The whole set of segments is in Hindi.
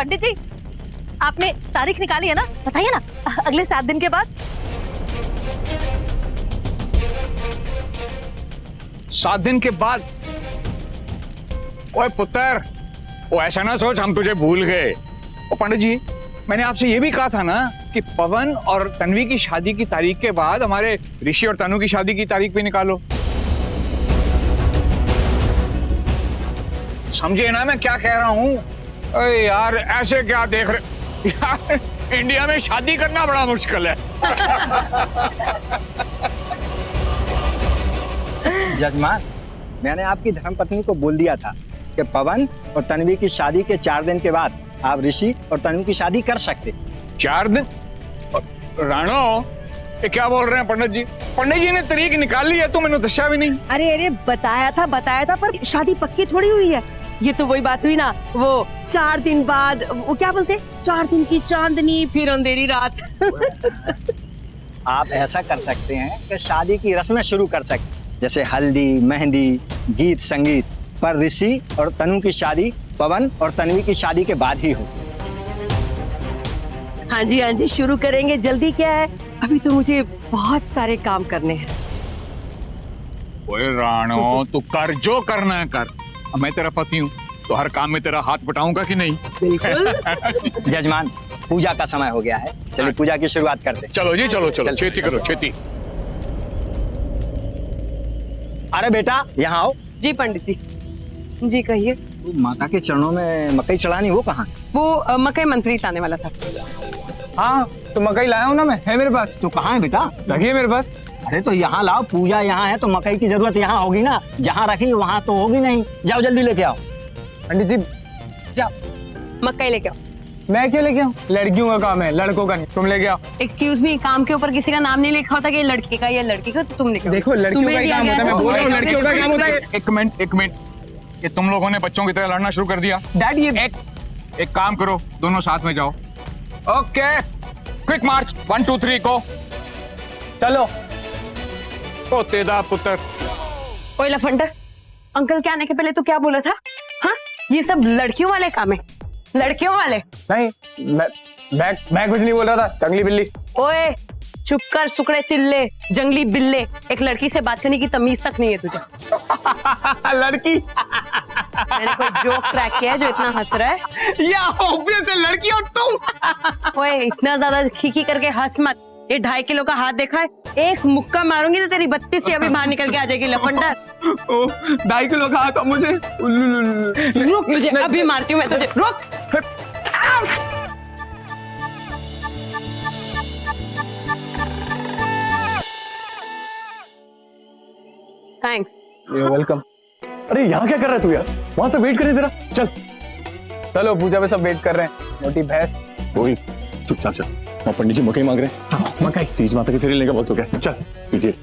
पंडित जी, आपने तारीख निकाली है ना? बताइए ना, अगले 7 दिन के बाद। 7 दिन के बाद? ओए पुत्र, वो ऐसा ना सोच हम तुझे भूल गए। ओ पंडित जी, मैंने आपसे ये भी कहा था ना कि पवन और तन्वी की शादी की तारीख के बाद हमारे ऋषि और तनु की शादी की तारीख भी निकालो। समझे ना मैं क्या कह रहा हूँ? अरे यार ऐसे क्या देख रहे यार, इंडिया में शादी करना बड़ा मुश्किल है। जजमान, मैंने आपकी धर्मपत्नी को बोल दिया था कि पवन और तन्वी की शादी के 4 दिन के बाद आप ऋषि और तनु की शादी कर सकते। 4 दिन? राणो, ये क्या बोल रहे हैं पंडित जी? पंडित जी ने तारीख निकाल ली है तो मैंने दशा भी नहीं। अरे बताया था पर शादी पक्की थोड़ी हुई है। ये तो वही बात हुई ना, वो 4 दिन बाद, वो क्या बोलते, 4 दिन की चांदनी फिर अंधेरी रात। आप ऐसा कर सकते हैं कि शादी की रस्में शुरू कर सकते, जैसे हल्दी, मेहंदी, गीत संगीत, पर ऋषि और तनु की शादी पवन और तन्वी की शादी के बाद ही हो। हाँ जी शुरू करेंगे, जल्दी क्या है, अभी तो मुझे बहुत सारे काम करने हैं। ओए राणो, तू कर जो करना है कर। अब मैं तेरा पति हूँ तो हर काम में तेरा हाथ बटाऊंगा कि नहीं? बिल्कुल। जजमान, पूजा का समय हो गया है, चलिए पूजा की शुरुआत करते। चलो जी, चलो चलो, छेती करो छेती। अरे बेटा यहाँ आओ। जी पंडित जी कहिए। माता के चरणों में मकई चढ़ानी, वो कहाँ? वो मकई मंत्री लाने वाला था। हाँ तो मकई लाया हूँ ना मैं, है मेरे पास। तो कहाँ है बेटा? रखिए मेरे पास। अरे तो यहाँ लाओ, पूजा यहाँ है तो मकई की जरूरत यहाँ होगी ना, जहाँ रखी वहाँ तो होगी नहीं। जाओ जल्दी लेके आओ। पंडित जी जाओ मकई लेके आओ। मैं क्यों लेके आऊँ? लड़कियों का काम है, लड़कों का नहीं। तुम लेके आओ। एक्सक्यूज मी, काम के ऊपर किसी का नाम नहीं लिखा होता कि ये लड़के का या लड़की का, तो तुम लिखो। देखो लड़कियों का ही काम होता है, मैं बोल रहा हूँ लड़कियों का काम होता है। एक मिनट, ये तुम लोगों ने बच्चों की तरह लड़ना शुरू कर दिया। डैड ये एक काम करो, दोनों साथ में जाओ। ओके, क्विक मार्च, 1 2 3 को। चलो। तो तेरा पुत्र। ओए लफंडर, अंकल के आने के पहले तो क्या बोला था? हाँ, ये सब लड़कियों वाले काम है, लड़कियों वाले। नहीं, मैं कुछ नहीं बोल रहा था, जंगली बिल्ली। ओए चुप कर सुकड़े तिल्ले, जंगली बिल्ले, एक लड़की से बात करने की तमीज तक नहीं है तुझे। लड़की? मैंने कोई जोक क्रैक किया है जो इतना हंस रहा है? या ऑब्वियस है, लड़की और तुम। ओए इतना ज्यादा खीखी करके हंस मत, ये 2.5 किलो का हाथ देखा है, एक मुक्का मारूंगी तो तेरी 32 से अभी बाहर निकल के आ जाएगी लफंडर। 2.5 किलो का हाथ मुझे। रुक, मुझे अभी मारती हूँ मैं तुझे, रुक। थैंक्स। You're welcome। अरे यहाँ क्या कर रहा है तू यार? वहां से वेट करें जरा, चल। चलो पूजा पे सब वेट कर रहे हैं, मोटी भैंस। वही चुपचाप चल। और पंडित जी मकई मांग रहे हैं। हाँ, मकई। तीज माता के फेरे लेने का वक्त हो गया, चल पीजिए।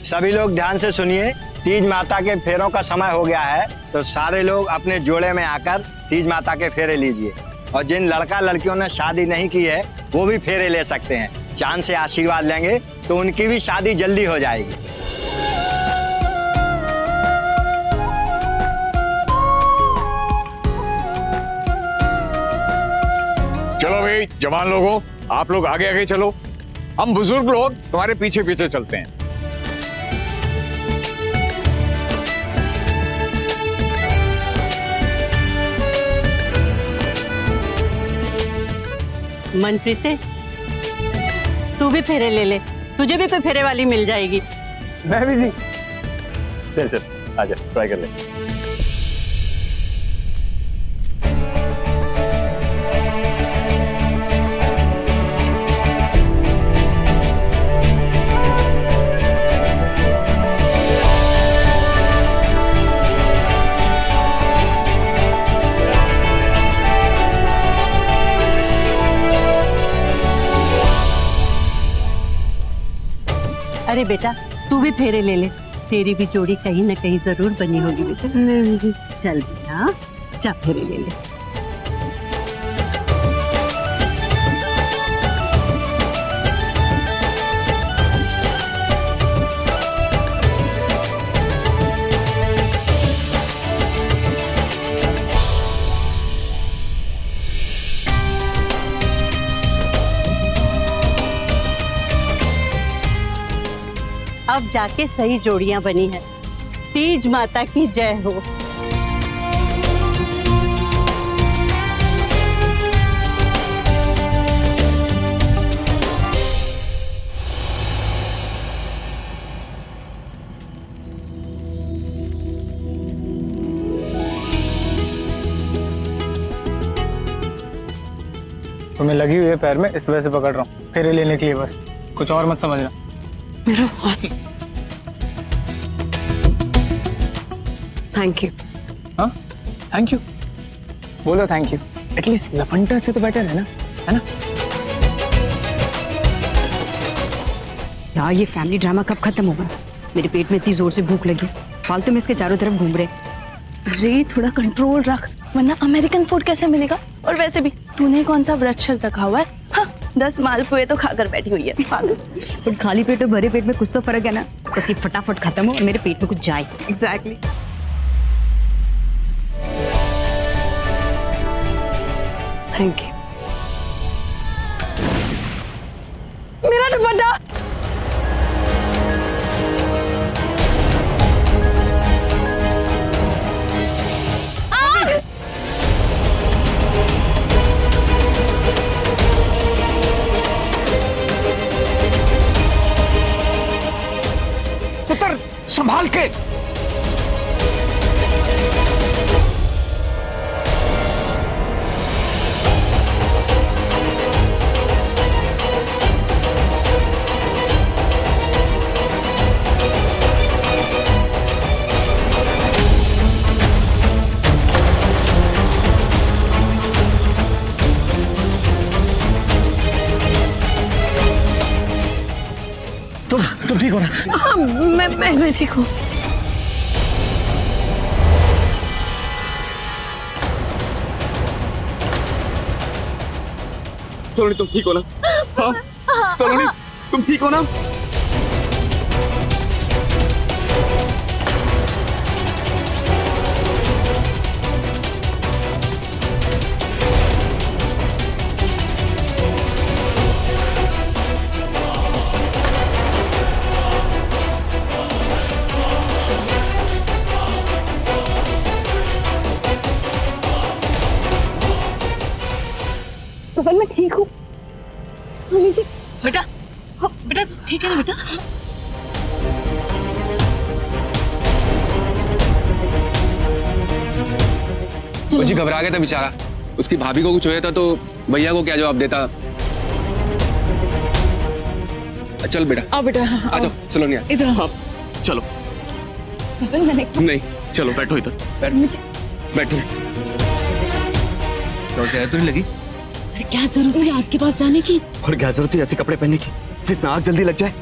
सभी लोग ध्यान से सुनिए, तीज माता के फेरों का समय हो गया है, तो सारे लोग अपने जोड़े में आकर तीज माता के फेरे लीजिए। और जिन लड़का लड़कियों ने शादी नहीं की है वो भी फेरे ले सकते हैं। चांद से आशीर्वाद लेंगे तो उनकी भी शादी जल्दी हो जाएगी। चलो भाई जवान लोगों, आप लोग आगे आगे चलो, हम बुजुर्ग लोग तुम्हारे पीछे पीछे चलते हैं। मनप्रीत, तू भी फेरे ले ले, तुझे भी कोई फेरे वाली मिल जाएगी। मैं भी जी। चल चल आजा, ट्राई कर ले। अरे बेटा, तू भी फेरे ले ले, तेरी भी जोड़ी कहीं ना कहीं जरूर बनी होगी बेटा। चल बेटा, जा फेरे ले ले। अब जाके सही जोड़ियां बनी हैं। तीज माता की जय हो। तुम्हें लगी हुई है पैर में, इस वजह से पकड़ रहा हूँ, फेरे लेने के लिए बस, कुछ और मत समझना। मेरा हाथ। Thank you. हाँ थैंक यू, बोलो थैंक यू। एटलीस्ट लफंटर से तो बेटर है ना? यार ये फैमिली ड्रामा कब खत्म होगा? मेरे पेट में इतनी जोर से भूख लगी, फालतू में इसके चारों तरफ घूम रहे। अरे थोड़ा कंट्रोल रख, वरना अमेरिकन फूड कैसे मिलेगा? और वैसे भी तूने कौन सा व्रत शर्त रखा हुआ है? हाँ, 10 मालपुए तो खाकर बैठी हुई है पागल। पर खाली पेट और भरे पेट में कुछ तो फर्क है ना। बस ये फटाफट खत्म हो और मेरे पेट में कुछ जाए। एग्जैक्टली। Thank you. मेरा दुपट्टा। पुत्र संभाल के। तुम ठीक हो ना? हाँ, मैं ठीक हूँ। सलोनी तुम ठीक हो ना? हाँ सलोनी तुम ठीक हो ना? पवन मैं ठीक हूँ। मम्मी जी बेटा, हाँ, बेटा ठीक है ना बेटा? मुझे घबरा गया था बेचारा, उसकी भाभी को कुछ होया था तो भैया को क्या जवाब देता। चल बेटा, आओ बेटा। आ जाओ सलोनिया। इधर आओ। चलो पवन मैंने नहीं चलो बैठो इधर। बैठो। तो जहर तो नहीं लगी? क्या जरूरत है आग के पास जाने की? और क्या जरूरत है ऐसे कपड़े पहनने की जिसमें आग जल्दी लग जाए?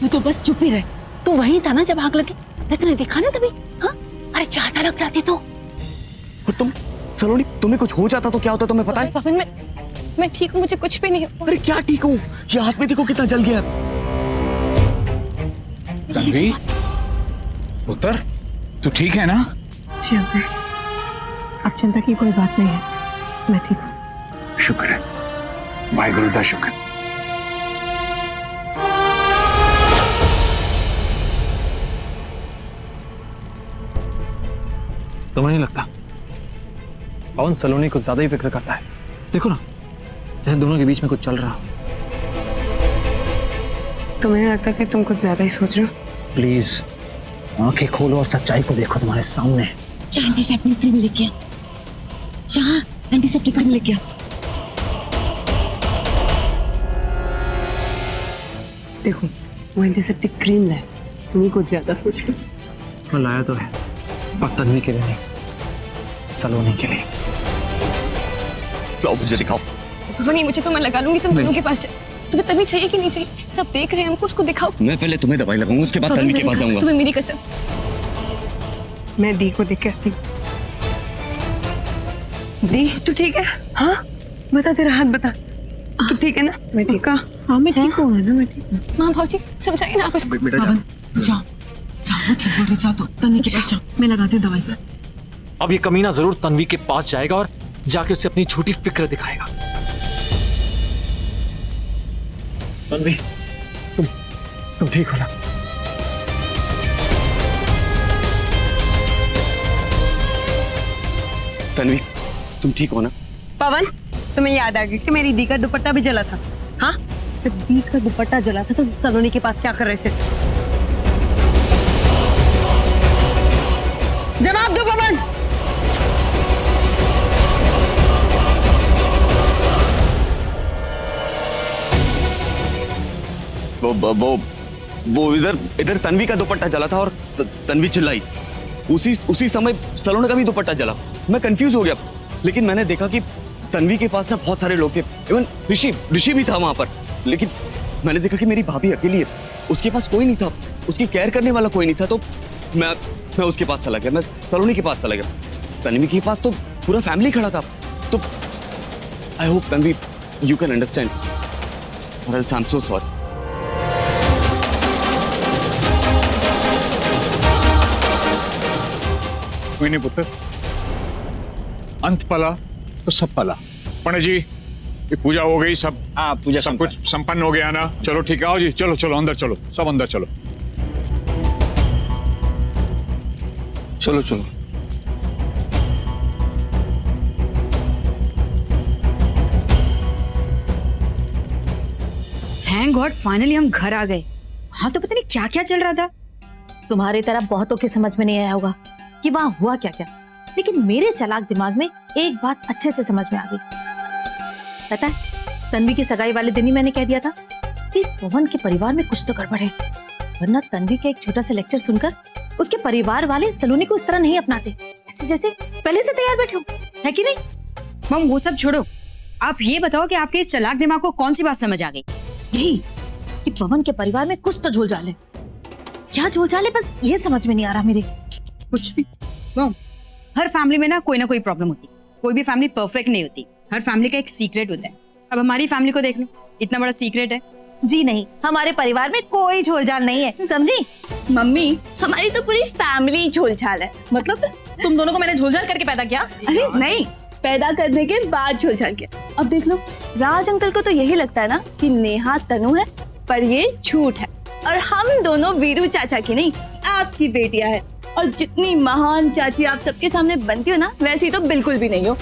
तू तो बस चुप ही रह। तू वहीं था ना जब आग लगी? इतने दिखा ना तभी। हाँ, अरे ज्यादा लग जाती तो। और तुम सलोनी, तुम्हें कुछ हो जाता तो क्या होता तुम्हें पता है? पवन मैं ठीक हूँ, मुझे कुछ भी नहीं। अरे क्या ठीक हूँ, ये हाथ में देखो कितना जल गया। तन्वी, पुत्र तू ठीक है ना? जी अंकल, अब चिंता की कोई बात नहीं है, मैं ठीक हूँ। शुक्र है, वाहिगुरु दा शुक्र। तुम्हें नहीं लगता पवन सलोनी कुछ ज्यादा ही फिक्र करता है? देखो ना, जैसे दोनों के बीच में कुछ चल रहा हो। तुम्हें नहीं लगता कि तुम कुछ ज्यादा ही सोच रहे हो? प्लीज आंखें खोलो और सच्चाई को देखो तुम्हारे सामने। एंटीसेप्टिक क्रीम लेके आ। जहाँ एंटीसेप्टिक क्रीम लेके आ। देखो वो एंटीसेप्टिक क्रीम लाए, तुम ही कुछ ज्यादा सोच रहे हो। मैं लाया तो है, पर तन्वी के लिए नहीं, सलोनी के लिए। लाओ मुझे दिखाओ। नहीं, मुझे तो मैं लगा लूंगी, तुम दोनों के पास तुम्हें तन्वी चाहिए कि नहीं चाहिए? सब देख रहे हैं हमको, उसको दिखाओ। मैं पहले तुम्हें दवाई लगाऊंगा, उसके बाद तन्वी के पास जाऊंगा। तुम्हें मेरी कसम। मैं दी को देख के आती। दी तू ठीक है? हाँ बता, तेरा हाथ बता। तू ठीक है ना? मैं ठीक हूँ। हाँ मैं ठीक हूँ ना, मैं ठीक हूँ। माँ भाजी समझाइए ना आप इसको। जाओ जाओ, वो ठीक बोल रही, जाओ तो तन्वी के पास जाओ, मैं लगाती हूँ दवाई। अब ये कमीना जरूर तन्वी के पास जाएगा और जाके उससे अपनी झूठी फिक्र दिखाएगा। तन्वी तुम ठीक हो ना? तन्वी, तुम ठीक हो ना? पवन, तुम्हें याद आ गया कि मेरी दी का दुपट्टा भी जला था? हाँ, जब दी का दुपट्टा जला था तो सलोनी के पास क्या कर रहे थे? जवाब दो पवन। वो इधर तन्वी का दुपट्टा जला था और तन्वी चिल्लाई। उसी समय सलोनी का भी दुपट्टा जला। मैं कंफ्यूज हो गया, लेकिन मैंने देखा कि तन्वी के पास ना बहुत सारे लोग थे, इवन ऋषि भी था वहां पर। लेकिन मैंने देखा कि मेरी भाभी अकेली है, उसके पास कोई नहीं था, उसकी केयर करने वाला कोई नहीं था। तो मैं उसके पास चला गया, मैं सलोनी के पास चला गया। तन्वी के पास तो पूरा फैमिली खड़ा था। तो I hope Tanvi you can understand, और आई एम सो सॉरी। कोई नहीं पुत्र, अंत पला तो सब पला। पंडित जी, ये पूजा हो गई, सब हाँ पूजा सब कुछ संपन्न हो गया ना? चलो ठीक है, आओ जी, चलो चलो अंदर चलो, सब अंदर चलो। चलो चलो। थैंक गॉड फाइनली हम घर आ गए। वहां तो पता नहीं क्या क्या चल रहा था। तुम्हारी तरह बहुतों के समझ में नहीं आया होगा कि वहाँ हुआ क्या क्या, लेकिन मेरे चालाक दिमाग में एक बात अच्छे से समझ में आ गई। पता है, तन्वी की सगाई वाले दिन ही मैंने कह दिया था कि पवन के परिवार में कुछ तो गड़बड़ है, वरना तन्वी का एक छोटा सा लेक्चर सुनकर उसके परिवार वाले सलोनी को इस तरह नहीं अपनाते, ऐसे जैसे पहले से तैयार बैठे हो, है कि नहीं? मम वो सब छोड़ो, आप ये बताओ कि आपके इस चालाक दिमाग को कौन सी बात समझ आ गई? यही कि पवन के परिवार में कुछ तो झोलझाल है। क्या झोलझाल है, बस ये समझ में नहीं आ रहा मेरे। कुछ भी मम, हर फैमिली में ना कोई प्रॉब्लम होती, कोई भी फैमिली परफेक्ट नहीं होती, हर फैमिली का एक सीक्रेट होता है। अब हमारी फैमिली को देख लो, इतना बड़ा सीक्रेट है। जी नहीं, हमारे परिवार में कोई झोलझाल नहीं है, समझी? मम्मी, हमारी तो पूरी फैमिली झोलझाल है। मतलब तुम दोनों को मैंने झोलझाल करके पैदा किया? अरे नहीं, पैदा करने के बाद झोलझाल किया। अब देख लो, राज अंकल को तो यही लगता है ना कि नेहा तनु है, पर ये झूठ है। और हम दोनों वीरू चाचा की नहीं, आपकी बेटियां हैं। और जितनी महान चाची आप सबके सामने बनती हो ना, वैसी तो बिल्कुल भी नहीं हो।